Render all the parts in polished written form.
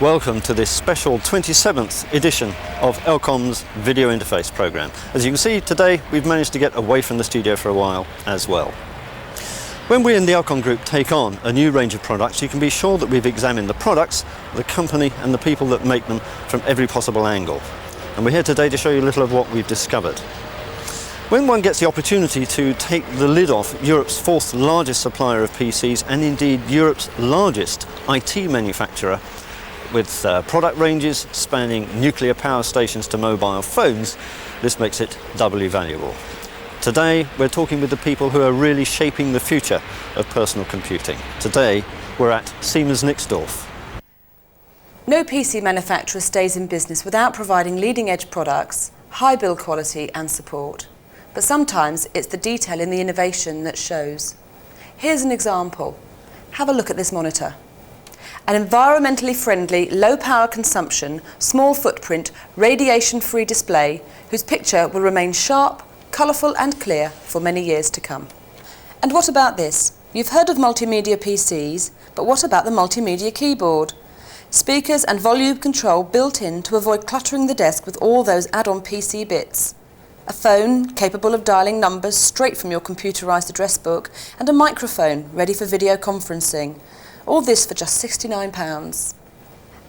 Welcome to this special 27th edition of Elcom's video interface program. As you can see, today we've managed to get away from the studio for a while as well. When we in the Elcom Group take on a new range of products, you can be sure that we've examined the products, the company and the people that make them from every possible angle. And we're here today to show you a little of what we've discovered. When one gets the opportunity to take the lid off Europe's fourth largest supplier of PCs and indeed Europe's largest IT manufacturer, with product ranges spanning nuclear power stations to mobile phones, this makes it doubly valuable. Today we're talking with the people who are really shaping the future of personal computing. Today we're at Siemens Nixdorf. No PC manufacturer stays in business without providing leading-edge products, high build quality and support. But sometimes it's the detail in the innovation that shows. Here's an example. Have a look at this monitor. An environmentally friendly, low power consumption, small footprint, radiation-free display whose picture will remain sharp, colourful and clear for many years to come. And what about this? You've heard of multimedia PCs, but what about the multimedia keyboard? Speakers and volume control built in to avoid cluttering the desk with all those add-on PC bits. A phone capable of dialing numbers straight from your computerised address book, and a microphone ready for video conferencing. All this for just £69.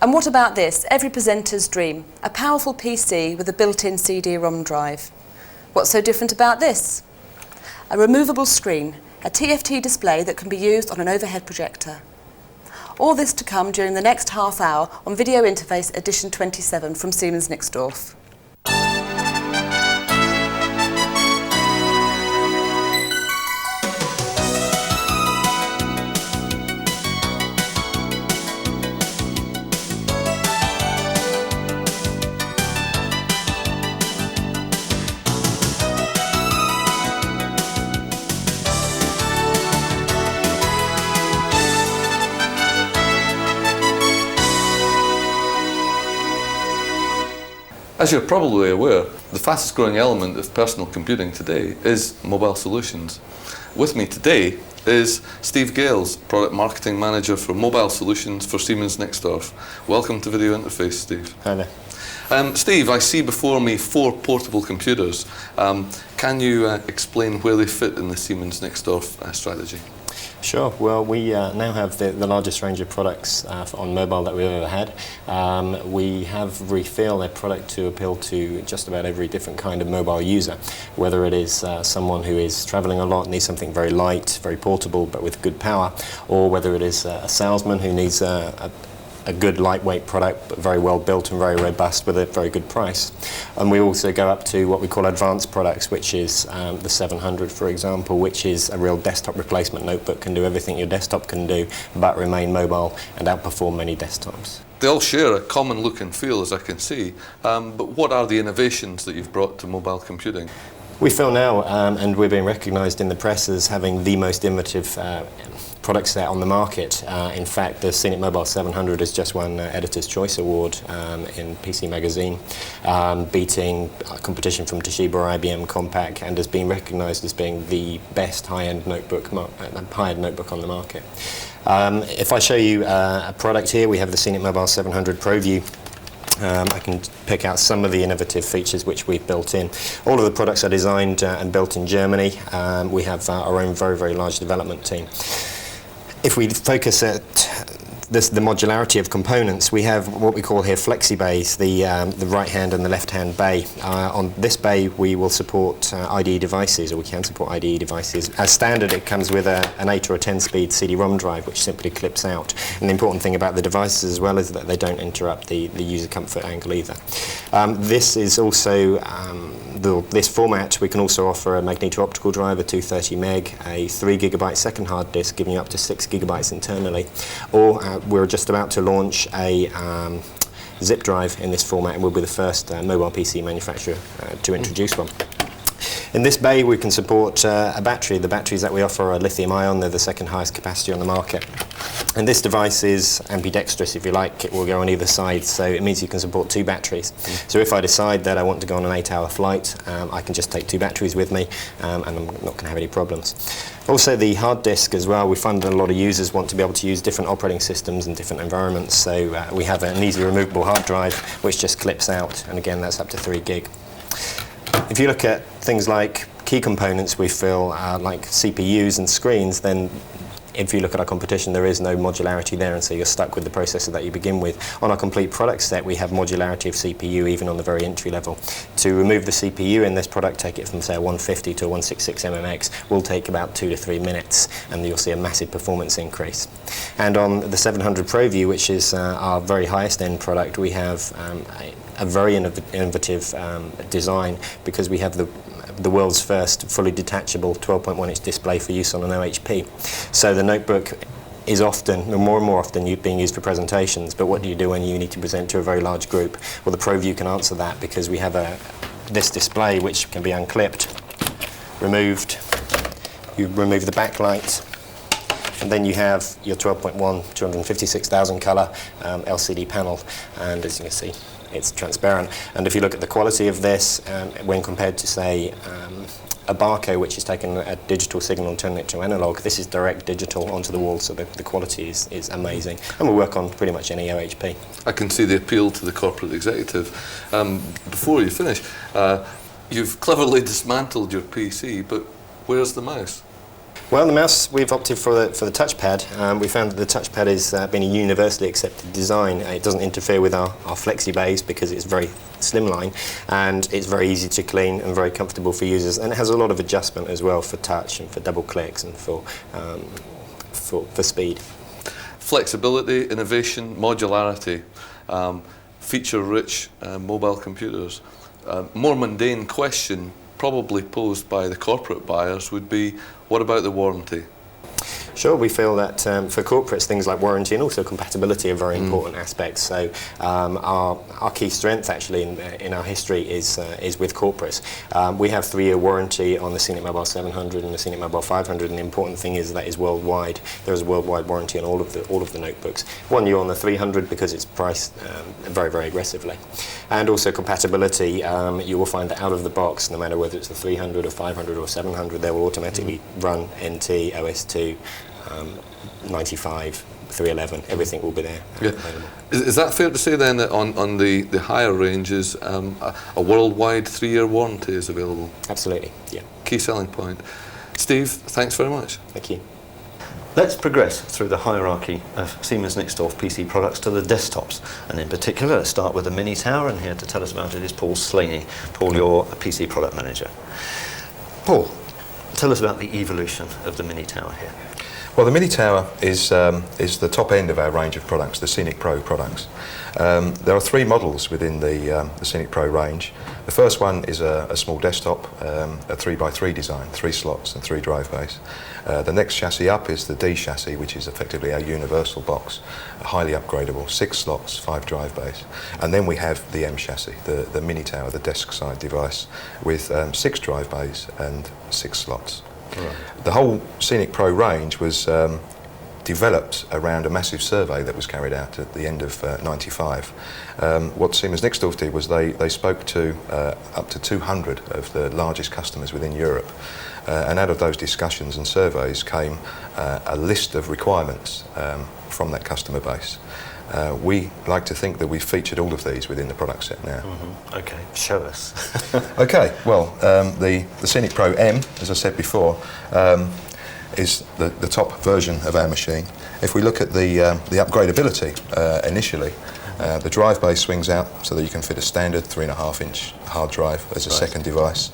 And what about this, every presenter's dream, a powerful PC with a built-in CD-ROM drive. What's so different about this? A removable screen, a TFT display that can be used on an overhead projector. All this to come during the next half hour on Video Interface Edition 27 from Siemens Nixdorf. As you're probably aware, the fastest growing element of personal computing today is mobile solutions. With me today is Steve Gales, Product Marketing Manager for Mobile Solutions for Siemens Nixdorf. Welcome to Video Interface, Steve. Hi there. Steve, I see before me 4 portable computers. Can you explain where they fit in the Siemens Nixdorf strategy? Sure. Well, we now have the largest range of products on mobile that we've ever had. We have refilled their product to appeal to just about every different kind of mobile user, whether it is someone who is traveling a lot, needs something very light, very portable, but with good power, or whether it is a salesman who needs a good lightweight product, but very well built and very robust with a very good price. And we also go up to what we call advanced products, which is the 700, for example, which is a real desktop replacement notebook, can do everything your desktop can do, but remain mobile and outperform many desktops. They all share a common look and feel, as I can see, but what are the innovations that you've brought to mobile computing? We feel now, and we're being recognised in the press as having the most innovative product set on the market. In fact, the CNET Mobile 700 has just won Editor's Choice Award in PC Magazine, beating competition from Toshiba or IBM Compaq, and has been recognised as being the best high-end notebook on the market. If I show you a product here, we have the CNET Mobile 700 ProView. I can pick out some of the innovative features which we've built in. All of the products are designed and built in Germany. We have our own very, very large development team. If we focus at the modularity of components, we have what we call here flexi bays, the right hand and the left hand bay. On this bay we will support IDE devices, or we can support IDE devices. As standard, it comes with an 8 or a 10 speed CD-ROM drive which simply clips out. And the important thing about the devices as well is that they don't interrupt the user comfort angle either. This is also this format. We can also offer a magneto-optical drive, a 230 meg, a 3 GB second hard disk, giving you up to 6 GB internally, or we're just about to launch a zip drive in this format, and we'll be the first mobile PC manufacturer to introduce one. In this bay we can support a battery. The batteries that we offer are lithium ion. They're the second highest capacity on the market. And this device is ambidextrous, if you like. It will go on either side, so it means you can support 2 batteries. So if I decide that I want to go on an 8-hour flight, I can just take 2 batteries with me, and I'm not going to have any problems. Also, the hard disk as well, we find that a lot of users want to be able to use different operating systems in different environments, so we have an easily removable hard drive which just clips out, and again that's up to 3 gig. If you look at things like key components we feel like CPUs and screens, then if you look at our competition, there is no modularity there, and so you're stuck with the processor that you begin with. On our complete product set, we have modularity of CPU even on the very entry level. To remove the CPU in this product, take it from say a 150 to a 166 mmx, will take about 2 to 3 minutes, and you'll see a massive performance increase. And on the 700 ProView, which is our very highest end product, we have a very innovative design, because we have the world's first fully detachable 12.1-inch display for use on an OHP. So the notebook is often, more and more often, being used for presentations, but what do you do when you need to present to a very large group? Well, the ProView can answer that, because we have this display which can be unclipped, removed, you remove the backlight, and then you have your 12.1, 256,000 colour LCD panel, and as you can see, it's transparent. And if you look at the quality of this, when compared to, say, a Barco, which is taking a digital signal and turning it to analog, this is direct digital onto the wall, so the quality is amazing. And we'll work on pretty much any OHP. I can see the appeal to the corporate executive. Before you finish, you've cleverly dismantled your PC, but where's the mouse? Well, the mouse, we've opted for the touchpad. We found that the touchpad has been a universally accepted design. It doesn't interfere with our flexi bays, because it's very slimline, and it's very easy to clean and very comfortable for users, and it has a lot of adjustment as well for touch and for double clicks and for speed. Flexibility, innovation, modularity, feature-rich mobile computers. More mundane question probably posed by the corporate buyers would be, what about the warranty? Sure, we feel that for corporates, things like warranty and also compatibility are very important aspects. So our key strength actually in our history is with corporates. We have 3-year warranty on the Siemens Mobile 700 and the Siemens Mobile 500, and the important thing is that is worldwide. There is a worldwide warranty on all of the notebooks. 1 year on the 300 because it's priced very, very aggressively. And also compatibility, you will find that out of the box, no matter whether it's the 300 or 500 or 700, they will automatically run NT, OS2, 95, 311, everything will be there. Yeah. Is that fair to say then that on the higher ranges, a worldwide 3-year warranty is available? Absolutely, yeah. Key selling point. Steve, thanks very much. Thank you. Let's progress through the hierarchy of Siemens Nixdorf PC products to the desktops, and in particular let's start with the Mini Tower, and here to tell us about it is Paul Slaney. Paul, you're a PC product manager. Paul, tell us about the evolution of the Mini Tower here. Well, the Mini Tower is the top end of our range of products, the Scenic Pro products. There are 3 models within the Scenic Pro range. The first one is a small desktop, a 3x3 design, 3 slots and 3 drive bays. The next chassis up is the D chassis, which is effectively our universal box, highly upgradable, 6 slots, 5 drive bays. And then we have the M chassis, the Mini Tower, the desk side device, with 6 drive bays and 6 slots. Right. The whole Scenic Pro range was developed around a massive survey that was carried out at the end of '95. What Siemens Nixdorf did was they spoke to up to 200 of the largest customers within Europe, and out of those discussions and surveys came a list of requirements from that customer base. We like to think that we've featured all of these within the product set now. Mm-hmm. Okay, show us. Okay, well, the Scenic Pro M, as I said before, is the top version of our machine. If we look at the upgradability initially, the drive bay swings out so that you can fit a standard 3.5-inch hard drive as a second device.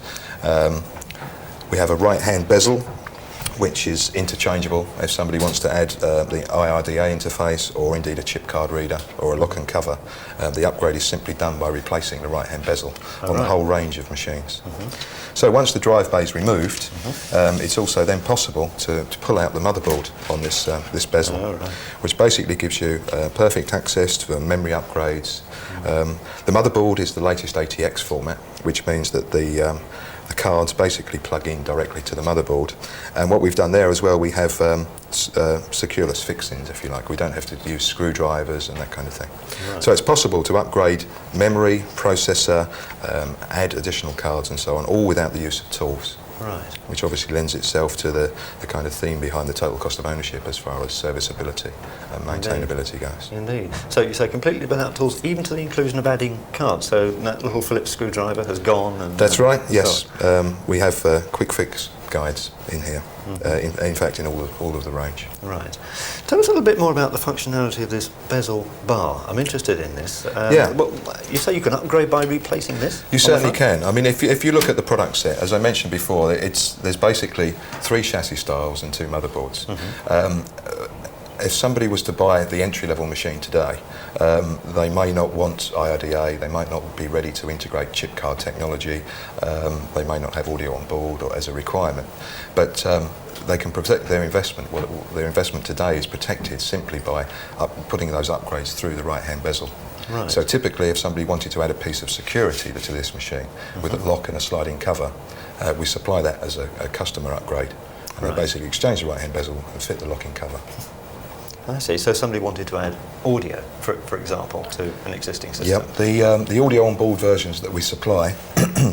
We have a right-hand bezel, which is interchangeable if somebody wants to add the IRDA interface or indeed a chip card reader or a lock and cover. The upgrade is simply done by replacing the right-hand bezel on the whole range of machines. Mm-hmm. So once the drive bay is removed, it's also then possible to pull out the motherboard on this bezel, which basically gives you perfect access to memory upgrades. The motherboard is the latest ATX format, which means that the the cards basically plug in directly to the motherboard. And what we've done there as well, we have secureless fixings, if you like. We don't have to use screwdrivers and that kind of thing. Right. So it's possible to upgrade memory, processor, add additional cards and so on, all without the use of tools. Right. Which obviously lends itself to the kind of theme behind the total cost of ownership as far as serviceability and maintainability goes. Indeed. So you say completely without tools, even to the inclusion of adding cards. So that little Phillips screwdriver has gone. And that's right. Yes, we have quick fix guides in here. In fact, in all of the range. Right. Tell us a little bit more about the functionality of this bezel bar. I'm interested in this. Yeah. Well, you say you can upgrade by replacing this? You certainly can. I mean, if you look at the product set, as I mentioned before, there's basically 3 chassis styles and 2 motherboards. If somebody was to buy the entry-level machine today, they may not want IRDA, they might not be ready to integrate chip card technology, they may not have audio on board or as a requirement, but they can protect their investment. Well, their investment today is protected simply by putting those upgrades through the right-hand bezel. Right. So typically, if somebody wanted to add a piece of security to this machine with a lock and a sliding cover, we supply that as a customer upgrade. And they basically exchange the right-hand bezel and fit the locking cover. I see. So somebody wanted to add audio, for example, to an existing system. Yep. The audio on-board versions that we supply,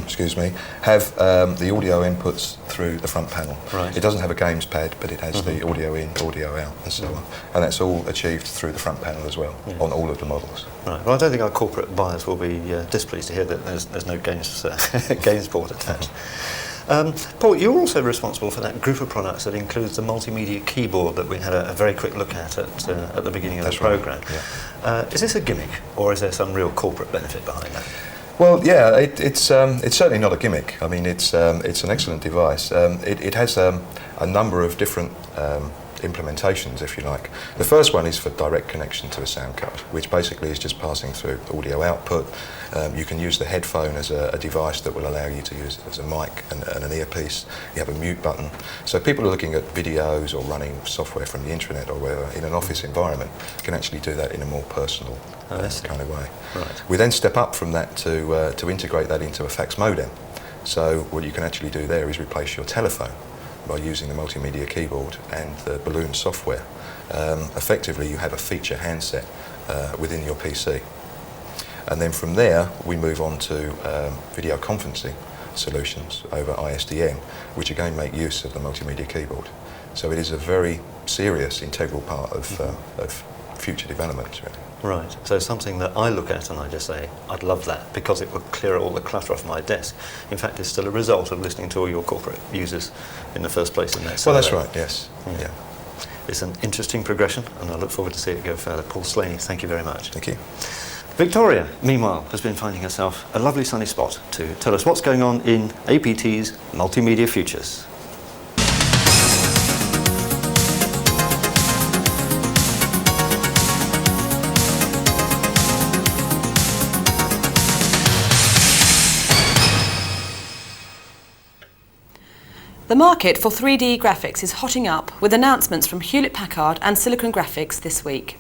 excuse me, have the audio inputs through the front panel. Right. It doesn't have a games pad, but it has the audio in, audio out, and so on. And that's all achieved through the front panel as well on all of the models. Right. Well, I don't think our corporate buyers will be displeased to hear that there's no games games port attached. Paul, you're also responsible for that group of products that includes the multimedia keyboard that we had a very quick look at the beginning of the programme. Right. Yeah. Is this a gimmick, or is there some real corporate benefit behind that? Well, yeah, it's certainly not a gimmick. I mean, it's an excellent device. It has a number of different implementations, if you like. The first one is for direct connection to a sound card, which basically is just passing through audio output. You can use the headphone as a device that will allow you to use it as a mic and an earpiece. You have a mute button. So people are looking at videos or running software from the internet or wherever in an office environment can actually do that in a more personal kind of way. Right. We then step up from that to integrate that into a fax modem. So what you can actually do there is replace your telephone by using the multimedia keyboard and the Balloon software. Effectively, you have a feature handset within your PC. And then from there, we move on to video conferencing solutions over ISDN, which again make use of the multimedia keyboard. So it is a very serious, integral part of future development, really. Right, so something that I look at and I just say, I'd love that because it would clear all the clutter off my desk. In fact, it's still a result of listening to all your corporate users in the first place in that survey. Well, that's right, yes. Yeah. It's an interesting progression and I look forward to seeing it go further. Paul Slaney, thank you very much. Thank you. Victoria, meanwhile, has been finding herself a lovely sunny spot to tell us what's going on in APT's Multimedia Futures. The market for 3D graphics is hotting up with announcements from Hewlett-Packard and Silicon Graphics this week.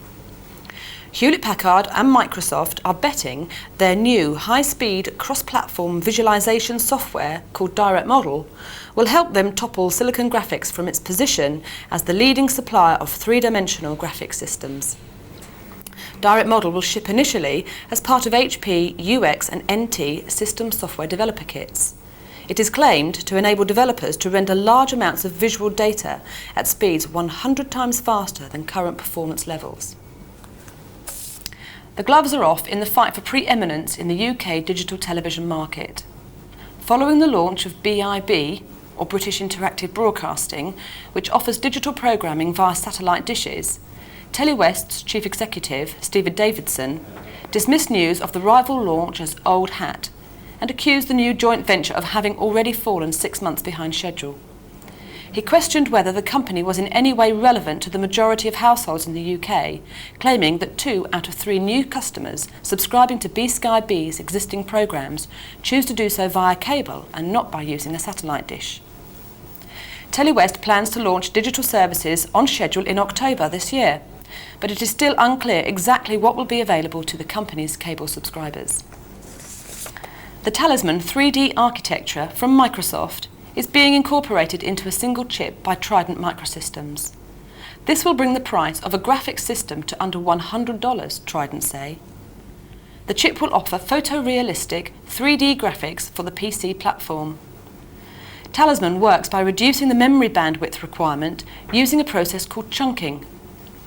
Hewlett-Packard and Microsoft are betting their new high-speed cross-platform visualization software called Direct Model will help them topple Silicon Graphics from its position as the leading supplier of three-dimensional graphics systems. Direct Model will ship initially as part of HP, UX and NT system software developer kits. It is claimed to enable developers to render large amounts of visual data at speeds 100 times faster than current performance levels. The gloves are off in the fight for preeminence in the UK digital television market. Following the launch of BIB, or British Interactive Broadcasting, which offers digital programming via satellite dishes, Telewest's chief executive, Stephen Davidson, dismissed news of the rival launch as old hat and accused the new joint venture of having already fallen 6 months behind schedule. He questioned whether the company was in any way relevant to the majority of households in the UK, claiming that 2 out of 3 new customers subscribing to B-Sky B's existing programmes choose to do so via cable and not by using a satellite dish. Telewest plans to launch digital services on schedule in October this year, but it is still unclear exactly what will be available to the company's cable subscribers. The Talisman 3D architecture from Microsoft is being incorporated into a single chip by Trident Microsystems. This will bring the price of a graphics system to under $100, Trident say. The chip will offer photorealistic 3D graphics for the PC platform. Talisman works by reducing the memory bandwidth requirement using a process called chunking.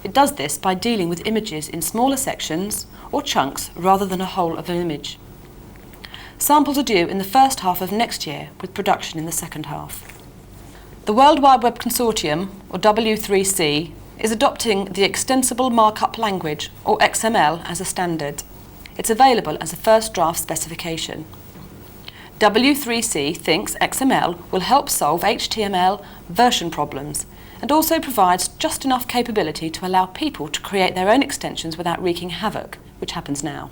It does this by dealing with images in smaller sections or chunks rather than a whole of an image. Samples are due in the first half of next year, with production in the second half. The World Wide Web Consortium, or W3C, is adopting the Extensible Markup Language, or XML, as a standard. It's available as a first draft specification. W3C thinks XML will help solve HTML version problems and also provides just enough capability to allow people to create their own extensions without wreaking havoc, which happens now.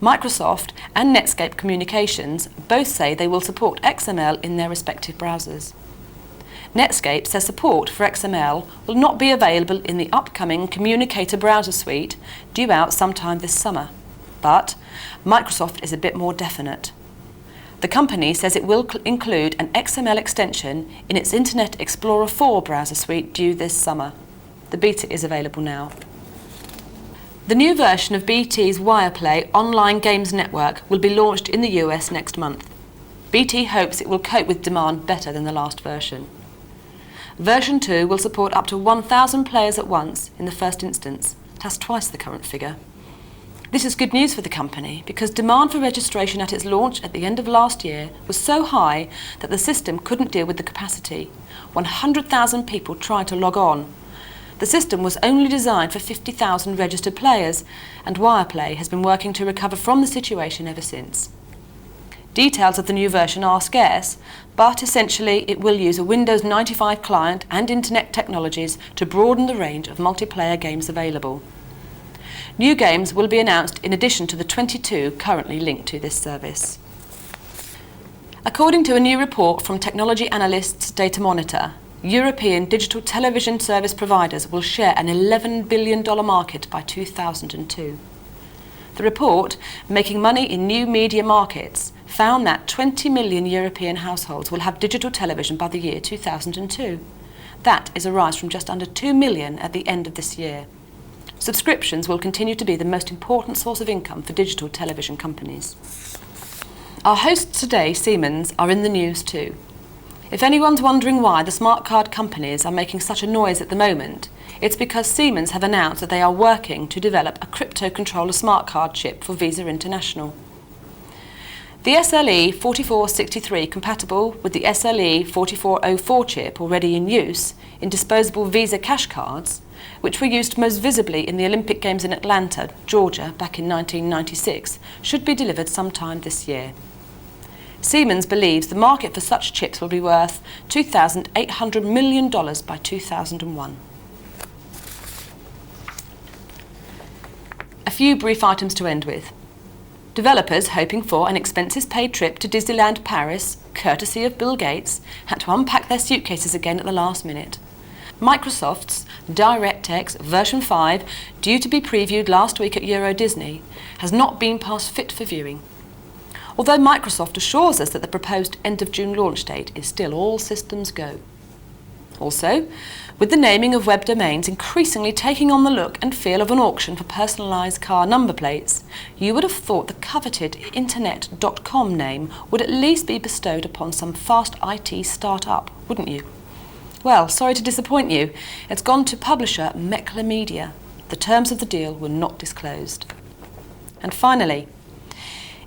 Microsoft and Netscape Communications both say they will support XML in their respective browsers. Netscape says support for XML will not be available in the upcoming Communicator browser suite due out sometime this summer, but Microsoft is a bit more definite. The company says it will include an XML extension in its Internet Explorer 4 browser suite due this summer. The beta is available now. The new version of BT's Wireplay online games network will be launched in the US next month. BT hopes it will cope with demand better than the last version. Version 2 will support up to 1,000 players at once in the first instance. It has twice the current figure. This is good news for the company because demand for registration at its launch at the end of last year was so high that the system couldn't deal with the capacity. 100,000 people tried to log on. The system was only designed for 50,000 registered players, and Wireplay has been working to recover from the situation ever since. Details of the new version are scarce, but essentially it will use a Windows 95 client and Internet technologies to broaden the range of multiplayer games available. New games will be announced in addition to the 22 currently linked to this service. According to a new report from technology analysts Data Monitor, European digital television service providers will share an $11 billion market by 2002. The report, Making Money in New Media Markets, found that 20 million European households will have digital television by the year 2002. That is a rise from just under 2 million at the end of this year. Subscriptions will continue to be the most important source of income for digital television companies. Our hosts today, Siemens, are in the news too. If anyone's wondering why the smart card companies are making such a noise at the moment, it's because Siemens have announced that they are working to develop a crypto controller smart card chip for Visa International. The SLE 4463, compatible with the SLE 4404 chip already in use in disposable Visa cash cards, which were used most visibly in the Olympic Games in Atlanta, Georgia, back in 1996, should be delivered sometime this year. Siemens believes the market for such chips will be worth $2,800 million by 2001. A few brief items to end with. Developers hoping for an expenses-paid trip to Disneyland Paris, courtesy of Bill Gates, had to unpack their suitcases again at the last minute. Microsoft's DirectX version 5, due to be previewed last week at Euro Disney, has not been past fit for viewing. Although Microsoft assures us that the proposed end of June launch date is still all systems go. Also, with the naming of web domains increasingly taking on the look and feel of an auction for personalised car number plates, you would have thought the coveted internet.com name would at least be bestowed upon some fast IT start-up, wouldn't you? Well, sorry to disappoint you, it's gone to publisher Mekla Media. The terms of the deal were not disclosed. And finally,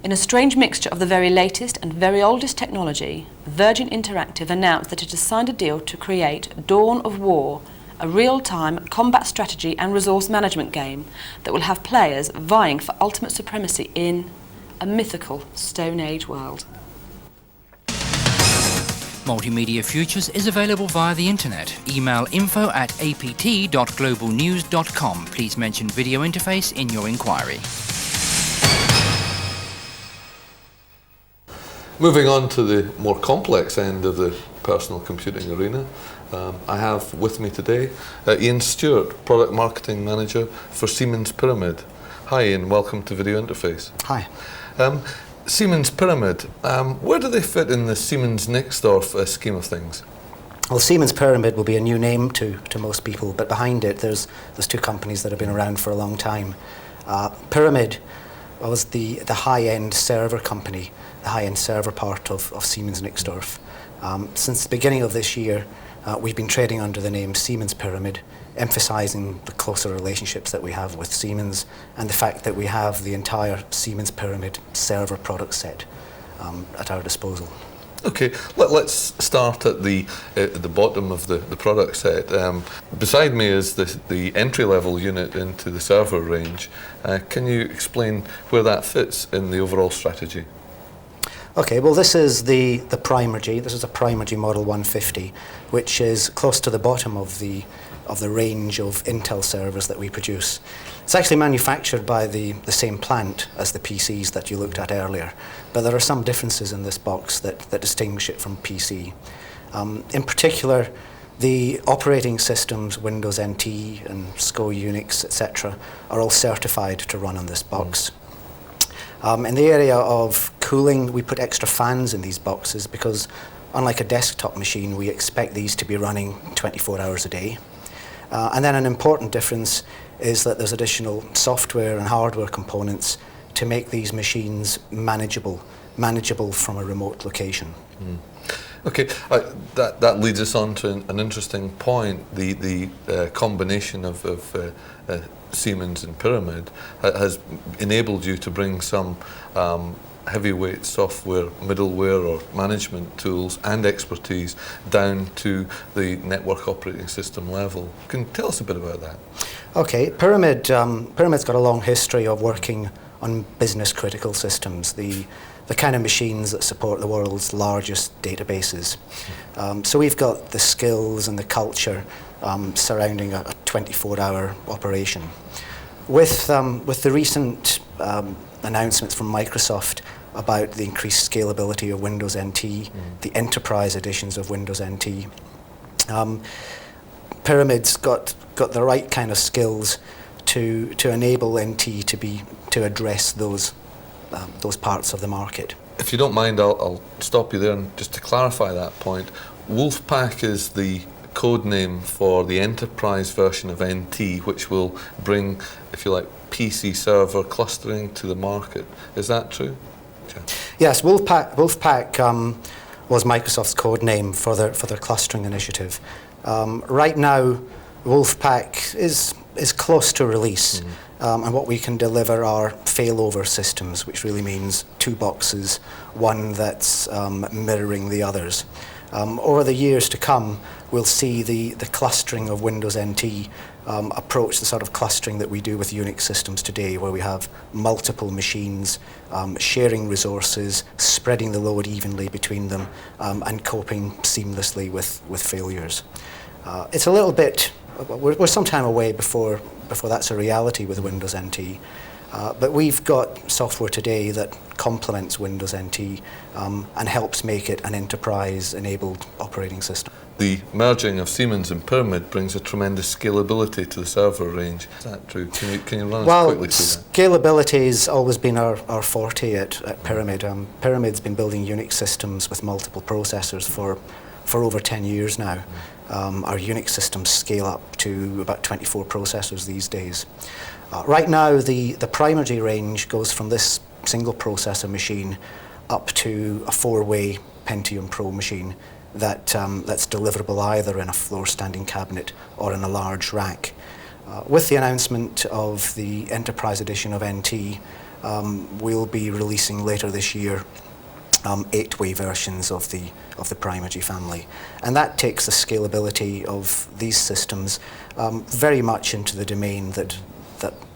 in a strange mixture of the very latest and very oldest technology, Virgin Interactive announced that it has signed a deal to create Dawn of War, a real-time combat strategy and resource management game that will have players vying for ultimate supremacy in a mythical Stone Age world. Multimedia Futures is available via the internet. Email info@apt.globalnews.com. Please mention video interface in your inquiry. Moving on to the more complex end of the personal computing arena, I have with me today Ian Stewart, Product Marketing Manager for Siemens Pyramid. Hi Ian, welcome to Video Interface. Hi. Siemens Pyramid, where do they fit in the Siemens Nixdorf scheme of things? Well, Siemens Pyramid will be a new name to most people, but behind it there's two companies that have been around for a long time. Pyramid was the high-end server company, the high-end server part of Siemens Nixdorf. Since the beginning of this year, we've been trading under the name Siemens Pyramid, emphasizing the closer relationships that we have with Siemens and the fact that we have the entire Siemens Pyramid server product set at our disposal. Okay, let's start at the bottom of the product set. Beside me is the entry-level unit into the server range. Can you explain where that fits in the overall strategy? Okay, well, this is the Primergy. This is a Primergy Model 150, which is close to the bottom of the range of Intel servers that we produce. It's actually manufactured by the same plant as the PCs that you looked at earlier, but there are some differences in this box that distinguish it from PC. In particular, the operating systems, Windows NT and SCO Unix, etc., are all certified to run on this box. In the area of cooling, we put extra fans in these boxes because, unlike a desktop machine, we expect these to be running 24 hours a day. And then an important difference is that there's additional software and hardware components to make these machines manageable from a remote location. Okay, that leads us on to an interesting point. The combination of Siemens and Pyramid has enabled you to bring some heavyweight software, middleware or management tools and expertise down to the network operating system level. Can you tell us a bit about that? Okay, Pyramid's got a long history of working on business critical systems, the kind of machines that support the world's largest databases. So we've got the skills and the culture surrounding a 24-hour operation. With the recent announcements from Microsoft about the increased scalability of Windows NT, the enterprise editions of Windows NT, Pyramid's got the right kind of skills to enable NT to address those parts of the market. If you don't mind, I'll stop you there, and just to clarify that point, Wolfpack is the code name for the enterprise version of NT, which will bring, if you like, PC server clustering to the market. Is that true? Okay. Yes, Wolfpack was Microsoft's code name for their clustering initiative. Right now, Wolfpack is close to release, and what we can deliver are failover systems, which really means two boxes, one that's mirroring the others. Over the years to come, we'll see the clustering of Windows NT approach the sort of clustering that we do with Unix systems today, where we have multiple machines sharing resources, spreading the load evenly between them, and coping seamlessly with failures. It's a little bit, we're some time away before that's a reality with Windows NT. But we've got software today that complements Windows NT and helps make it an enterprise-enabled operating system. The merging of Siemens and Pyramid brings a tremendous scalability to the server range. Is that true? Can you run us quickly through that? Scalability has always been our forte at Pyramid. Pyramid's been building Unix systems with multiple processors for over 10 years now. Our Unix systems scale up to about 24 processors these days. Right now, the Primergy range goes from this single processor machine up to a 4-way Pentium Pro machine that's deliverable either in a floor standing cabinet or in a large rack. With the announcement of the Enterprise Edition of NT, we'll be releasing later this year 8-way versions of the Primergy family, and that takes the scalability of these systems very much into the domain that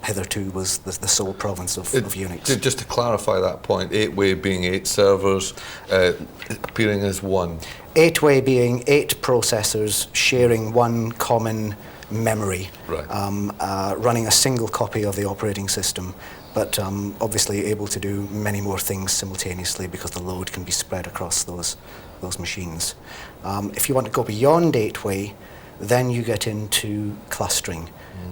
hitherto was the sole province of Unix. Just to clarify that point, 8-way being 8 servers appearing as one. 8-way being 8 processors sharing one common memory, right. Running a single copy of the operating system, but obviously able to do many more things simultaneously because the load can be spread across those machines. If you want to go beyond 8-way, then you get into clustering.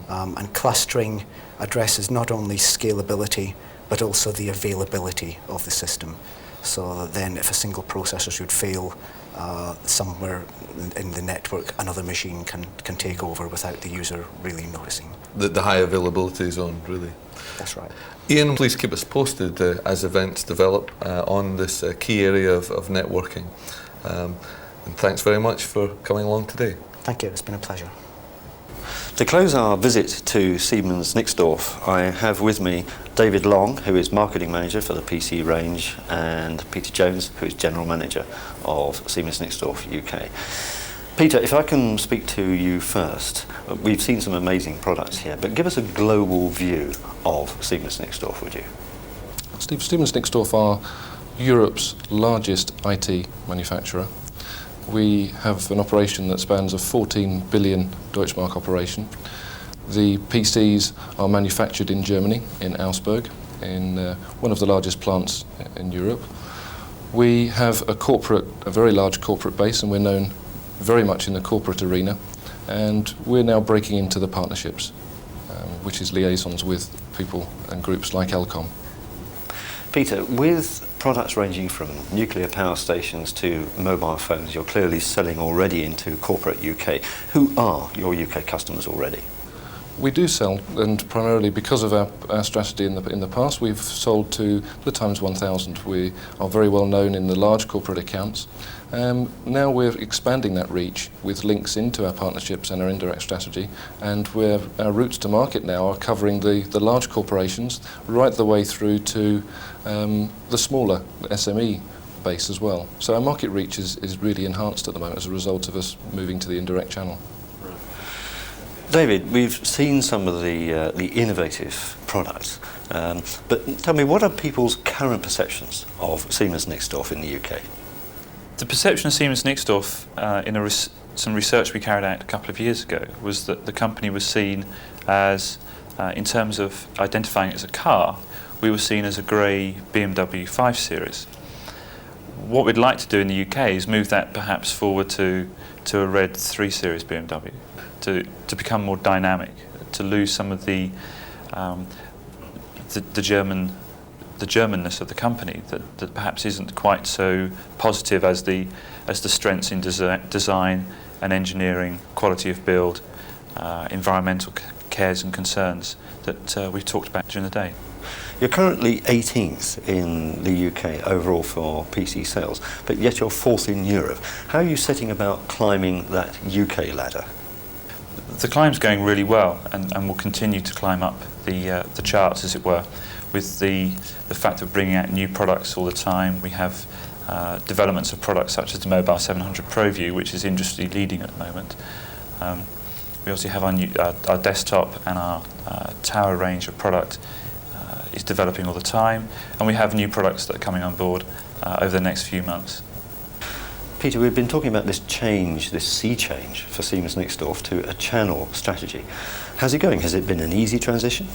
And clustering addresses not only scalability, but also the availability of the system. So that then if a single processor should fail somewhere in the network, another machine can take over without the user really noticing. The high availability zone, really. That's right. Ian, please keep us posted as events develop on this key area of networking. And thanks very much for coming along today. Thank you, it's been a pleasure. To close our visit to Siemens Nixdorf, I have with me David Long, who is Marketing Manager for the PC range, and Peter Jones, who is General Manager of Siemens Nixdorf UK. Peter, if I can speak to you first, we've seen some amazing products here, but give us a global view of Siemens Nixdorf, would you? Steve, Siemens Nixdorf are Europe's largest IT manufacturer. We have an operation that spans a 14 billion Deutschmark operation. The PCs are manufactured in Germany, in Augsburg, in one of the largest plants in Europe. We have a very large corporate base, and we're known very much in the corporate arena, and we're now breaking into the partnerships, which is liaisons with people and groups like Elcom. Peter, with products ranging from nuclear power stations to mobile phones, you're clearly selling already into corporate UK. Who are your UK customers already? We do sell, and primarily because of our strategy in the past, we've sold to the Times 1000. We are very well known in the large corporate accounts. Now we're expanding that reach with links into our partnerships and our indirect strategy, and our routes to market now are covering the large corporations right the way through to the smaller SME base as well. So our market reach is really enhanced at the moment as a result of us moving to the indirect channel. David, we've seen some of the innovative products, but tell me, what are people's current perceptions of Siemens Nixdorf in the UK? The perception of Siemens Nixdorf in some research we carried out a couple of years ago was that the company was seen as, in terms of identifying it as a car, we were seen as a grey BMW 5 Series. What we'd like to do in the UK is move that perhaps forward to a red 3 Series BMW. To become more dynamic, to lose some of the Germanness of the company that perhaps isn't quite so positive as the strengths in design and engineering, quality of build, environmental cares and concerns that we've talked about during the day. You're currently 18th in the UK overall for PC sales, but yet you're 4th in Europe. How are you setting about climbing that UK ladder? The climb's going really well, and will continue to climb up the charts, as it were, with the fact that we're bringing out new products all the time. We have developments of products such as the Mobile 700 ProView, which is industry leading at the moment. We also have our desktop and our tower range of product is developing all the time, and we have new products that are coming on board over the next few months. Peter, we've been talking about this change, this sea change for Siemens Nixdorf to a channel strategy. How's it going? Has it been an easy transition?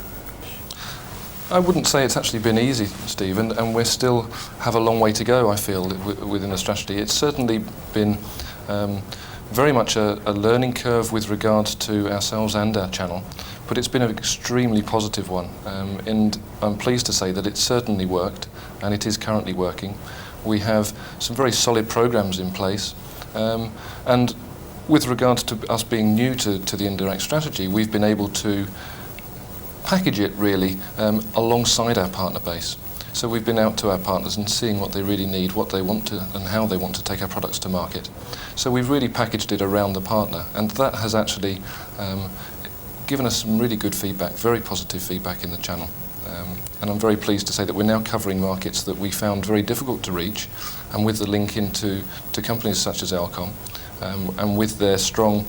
I wouldn't say it's actually been easy, Steve, and we still have a long way to go, I feel, within the strategy. It's certainly been very much a learning curve with regards to ourselves and our channel, but it's been an extremely positive one, and I'm pleased to say that it certainly worked, and it is currently working. We have some very solid programs in place, and with regards to us being new to the indirect strategy, we've been able to package it really alongside our partner base. So we've been out to our partners and seeing what they really need, what they want to, and how they want to take our products to market. So we've really packaged it around the partner, and that has actually given us some really good feedback, very positive feedback in the channel. And I'm very pleased to say that we're now covering markets that we found very difficult to reach, and with the link into companies such as Elcom, and with their strong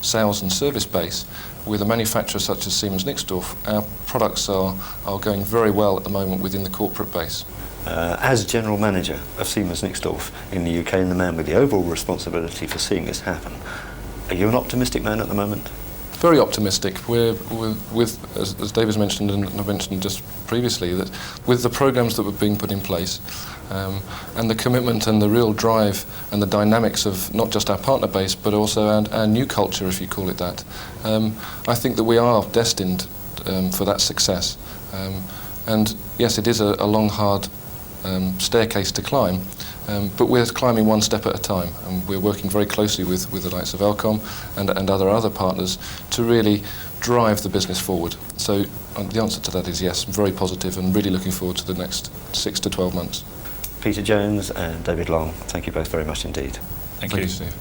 sales and service base, with a manufacturer such as Siemens Nixdorf, our products are going very well at the moment within the corporate base. As General Manager of Siemens Nixdorf in the UK and the man with the overall responsibility for seeing this happen, are you an optimistic man at the moment? Very optimistic. We're with, as David's mentioned and I mentioned just previously, that with the programs that were being put in place and the commitment and the real drive and the dynamics of not just our partner base but also our new culture, if you call it that, I think that we are destined for that success. And yes, it is a long, hard staircase to climb, but we're climbing one step at a time, and we're working very closely with the likes of Elcom and other partners to really drive the business forward. So the answer to that is yes, very positive and really looking forward to the next 6 to 12 months. Peter Jones and David Long, thank you both very much indeed. Thank you, Steve.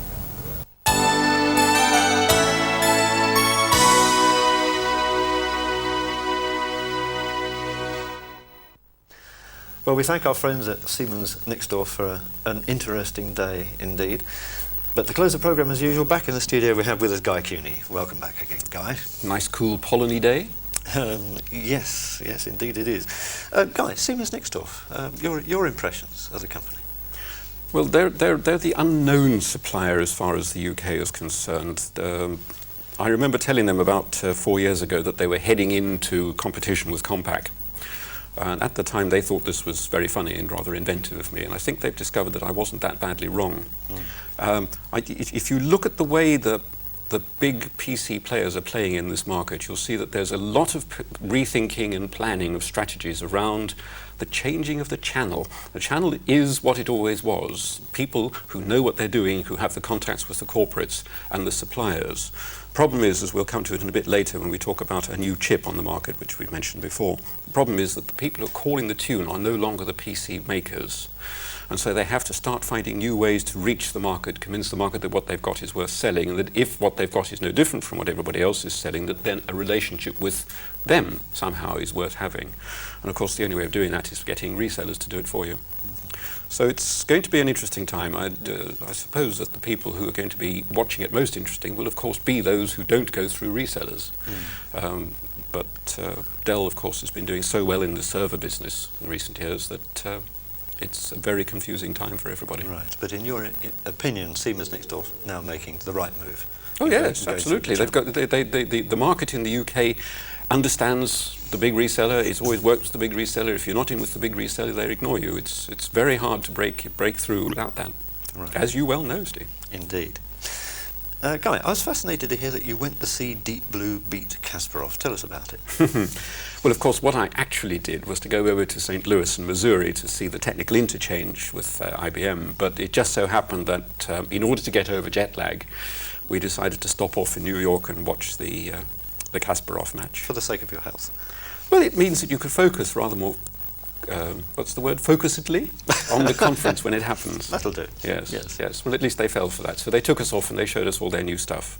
Well, we thank our friends at Siemens Nixdorf for an interesting day indeed. But to close the programme as usual, back in the studio we have with us Guy Kewney. Welcome back again, Guy. Nice cool pollen-y day. Yes, indeed it is. Guy, Siemens Nixdorf, your impressions of the company? Well, they're the unknown supplier as far as the UK is concerned. I remember telling them about 4 years ago that they were heading into competition with Compaq. And at the time they thought this was very funny and rather inventive of me, and I think they've discovered that I wasn't that badly wrong. If you look at the way the big PC players are playing in this market, you'll see that there's a lot of rethinking and planning of strategies around the changing of the channel. The channel is what it always was. People who know what they're doing, who have the contacts with the corporates and the suppliers. Problem is, as we'll come to it in a bit later when we talk about a new chip on the market, which we've mentioned before, the problem is that the people who are calling the tune are no longer the PC makers. And so they have to start finding new ways to reach the market, convince the market that what they've got is worth selling, and that if what they've got is no different from what everybody else is selling, that then a relationship with them somehow is worth having. And of course the only way of doing that is getting resellers to do it for you. So it's going to be an interesting time. I suppose that the people who are going to be watching it most interesting will of course be those who don't go through resellers. But Dell of course has been doing so well in the server business in recent years that it's a very confusing time for everybody. Right, but in your opinion, Siemens Nixdorf now making the right move? Oh yes, absolutely. They've got the market in the UK understands the big reseller. It's always worked with the big reseller. If you're not in with the big reseller, they ignore you. It's very hard to break through without that, right. As you well know, Steve. Indeed. Guy, I was fascinated to hear that you went to see Deep Blue beat Kasparov. Tell us about it. Well, of course, what I actually did was to go over to St. Louis in Missouri to see the technical interchange with IBM, but it just so happened that in order to get over jet lag, we decided to stop off in New York and watch the Kasparov match. For the sake of your health? Well, it means that you can focus rather more, what's the word, focusedly on the conference when it happens. That'll do. Yes. Well, at least they fell for that. So they took us off and they showed us all their new stuff.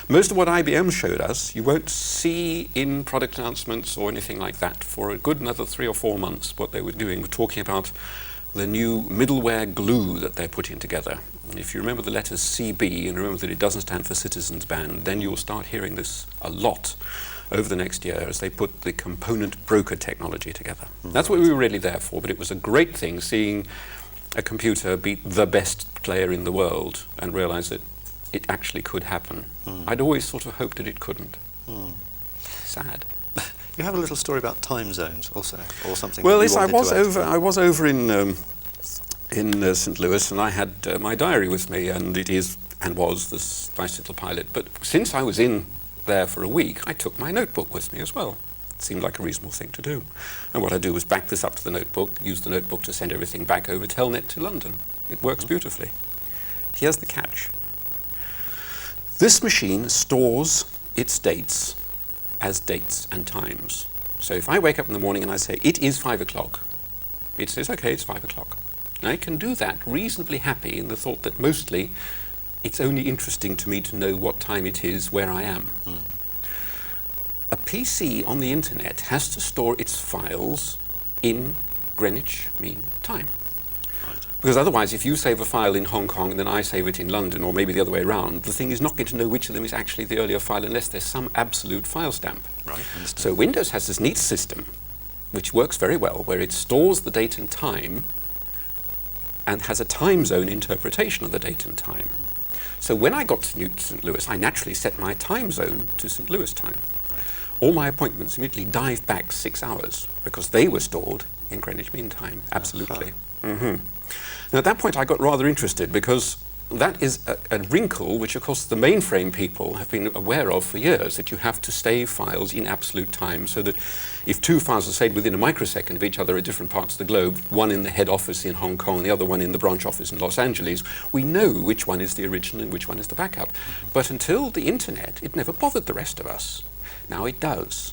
Most of what IBM showed us, you won't see in product announcements or anything like that for a good another 3 or 4 months. What they were doing was talking about the new middleware glue that they're putting together. And if you remember the letters CB and remember that it doesn't stand for Citizens Band, then you'll start hearing this a lot over the next year as they put the component broker technology together. That's what we were really there for, but it was a great thing seeing a computer beat the best player in the world and realize that it actually could happen. I'd always sort of hoped that it couldn't. Sad. You have a little story about time zones also, or something. Well, yes, I was over in St. Louis, and I had my diary with me, and it is and was this nice little pilot. But since I was in there for a week, I took my notebook with me as well. It seemed like a reasonable thing to do. And what I do is back this up to the notebook, use the notebook to send everything back over Telnet to London. It works beautifully. Here's the catch. This machine stores its dates as dates and times. So if I wake up in the morning and I say, it is 5 o'clock, it says, okay, it's 5 o'clock. And I can do that reasonably happy in the thought that mostly it's only interesting to me to know what time it is where I am. A PC on the internet has to store its files in Greenwich Mean Time. Because otherwise, if you save a file in Hong Kong and then I save it in London, or maybe the other way around, the thing is not going to know which of them is actually the earlier file unless there's some absolute file stamp. Right. So Windows has this neat system, which works very well, where it stores the date and time and has a time zone interpretation of the date and time. So when I got to St. Louis, I naturally set my time zone to St. Louis time. All my appointments immediately dived back 6 hours because they were stored in Greenwich Mean Time, absolutely. Now at that point I got rather interested because that is a wrinkle which, of course, the mainframe people have been aware of for years, that you have to save files in absolute time, so that if two files are saved within a microsecond of each other at different parts of the globe, one in the head office in Hong Kong, the other one in the branch office in Los Angeles, we know which one is the original and which one is the backup. But until the internet, it never bothered the rest of us. Now it does.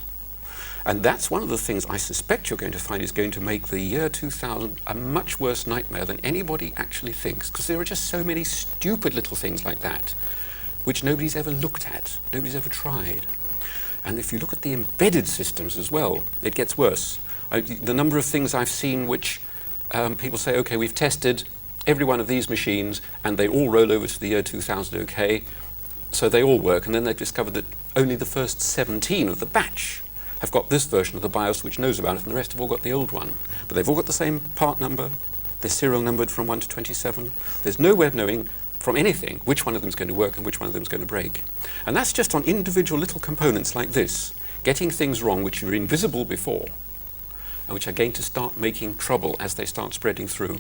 And that's one of the things I suspect you're going to find is going to make the year 2000 a much worse nightmare than anybody actually thinks, because there are just so many stupid little things like that which nobody's ever looked at, nobody's ever tried. And if you look at the embedded systems as well, it gets worse. The number of things I've seen which people say, okay, we've tested every one of these machines and they all roll over to the year 2000, okay, so they all work, and then they've discovered that only the first 17 of the batch have got this version of the BIOS which knows about it, and the rest have all got the old one. But they've all got the same part number, they're serial numbered from 1 to 27. There's no way of knowing from anything which one of them is going to work and which one of them is going to break. And that's just on individual little components like this, getting things wrong which were invisible before, and which are going to start making trouble as they start spreading through.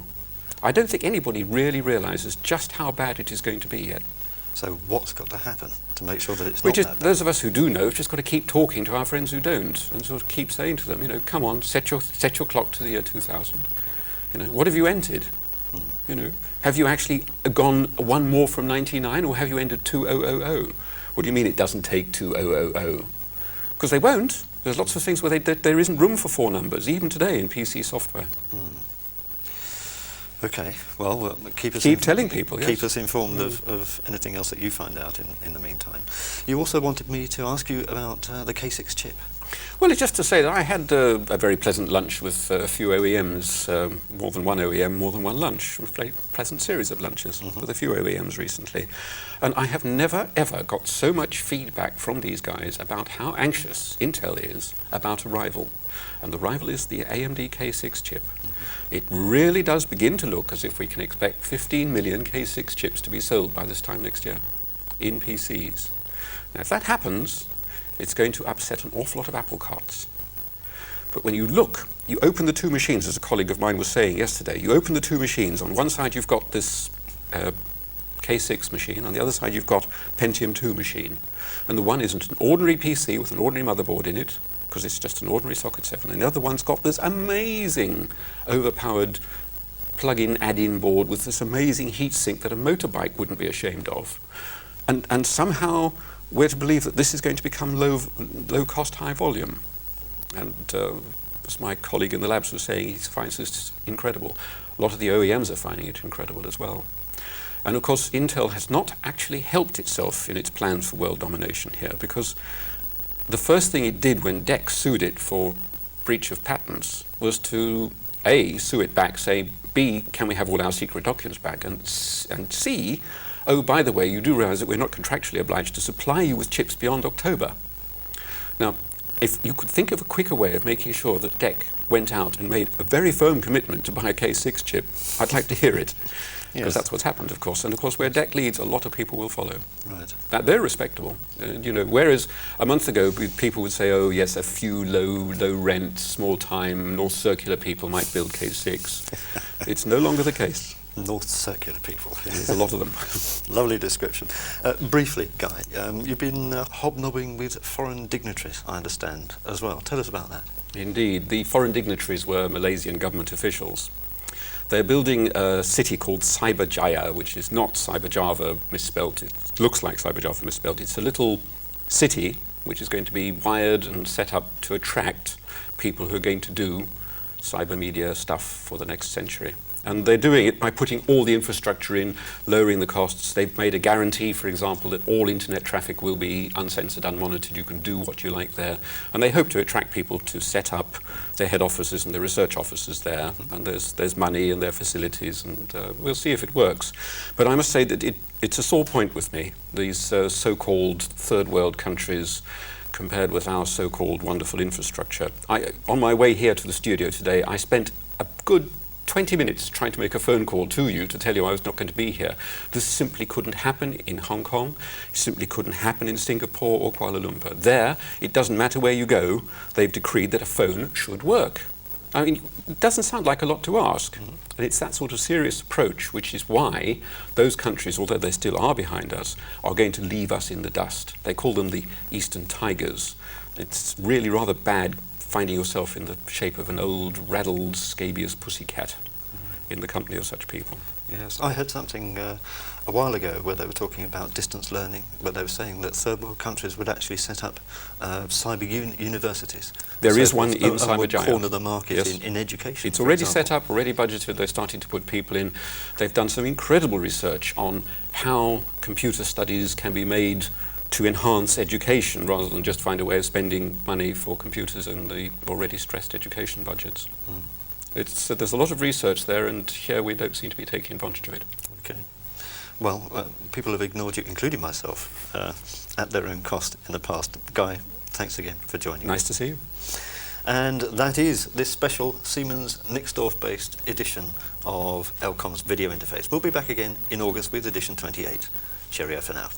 I don't think anybody really realizes just how bad it is going to be yet. So what's got to happen to make sure that it's not that bad? Those of us who do know have just got to keep talking to our friends who don't, and sort of keep saying to them, you know, come on, set your clock to the year 2000. You know, what have you entered? You know, have you actually gone one more from 99, or have you entered 2000? What do you mean it doesn't take 2000? Because they won't. There's lots of things where there isn't room for 4 numbers, even today in PC software. Okay, well, keep telling people, yes. Keep us informed of anything else that you find out in the meantime. You also wanted me to ask you about the K6 chip. Well, it's just to say that I had a very pleasant lunch with a few OEMs, more than one OEM, more than one lunch, a very pleasant series of lunches with a few OEMs recently. And I have never, ever got so much feedback from these guys about how anxious Intel is about a rival. And the rival is the AMD K6 chip. It really does begin to look as if we can expect 15 million K6 chips to be sold by this time next year in PCs. Now, if that happens, it's going to upset an awful lot of apple carts. But when you look, you open the two machines, as a colleague of mine was saying yesterday, you open the two machines. On one side you've got this K6 machine, on the other side you've got Pentium 2 machine. And the one isn't an ordinary PC with an ordinary motherboard in it, because it's just an ordinary socket 7, and the other one's got this amazing overpowered plug-in add-in board with this amazing heatsink that a motorbike wouldn't be ashamed of. And somehow we're to believe that this is going to become low cost, high volume. And as my colleague in the labs was saying, he finds this incredible. A lot of the OEMs are finding it incredible as well. And of course, Intel has not actually helped itself in its plans for world domination here, because the first thing it did when DEC sued it for breach of patents was to A, sue it back, say, B, can we have all our secret documents back, and C, oh, by the way, you do realize that we're not contractually obliged to supply you with chips beyond October. Now, if you could think of a quicker way of making sure that DEC went out and made a very firm commitment to buy a K6 chip, I'd like to hear it. Because that's what's happened, of course. And of course, where DEC leads, a lot of people will follow. Right. That they're respectable. You know, whereas a month ago, people would say, oh, yes, a few low rent, small time, North Circular people might build K6. It's no longer the case. North Circular people. There's a lot of them. Lovely description. Briefly, Guy, you've been hobnobbing with foreign dignitaries, I understand, as well. Tell us about that. Indeed. The foreign dignitaries were Malaysian government officials. They're building a city called Cyberjaya, which is not Cyberjava misspelt. It looks like Cyberjava misspelt. It's a little city which is going to be wired and set up to attract people who are going to do cyber media stuff for the next century. And they're doing it by putting all the infrastructure in, lowering the costs. They've made a guarantee, for example, that all internet traffic will be uncensored, unmonitored. You can do what you like there. And they hope to attract people to set up their head offices and their research offices there. And there's money and their facilities, and we'll see if it works. But I must say that it's a sore point with me, these so-called third world countries compared with our so-called wonderful infrastructure. On my way here to the studio today, I spent a good 20 minutes trying to make a phone call to you to tell you I was not going to be here. This simply couldn't happen in Hong Kong. It simply couldn't happen in Singapore or Kuala Lumpur. There, it doesn't matter where you go, they've decreed that a phone should work. I mean, it doesn't sound like a lot to ask. And it's that sort of serious approach which is why those countries, although they still are behind us, are going to leave us in the dust. They call them the Eastern Tigers. It's really rather bad finding yourself in the shape of an old, raddled, scabious pussycat in the company of such people. Yes, I heard something a while ago where they were talking about distance learning, where they were saying that third world countries would actually set up cyber universities. There is one in Cyberjaya. Cyberjaya. Would corner the market Yes. in education. It's for already example. set up, already budgeted, they're starting to put people in. They've done some incredible research on how computer studies can be made to enhance education rather than just find a way of spending money for computers in the already stressed education budgets. There's a lot of research there, and here we don't seem to be taking advantage of it. Okay. Well, people have ignored you, including myself, at their own cost in the past. Guy, thanks again for joining Nice us. to see you. And that is this special Siemens Nixdorf-based edition of Elcom's video interface. We'll be back again in August with edition 28. Cheerio for now.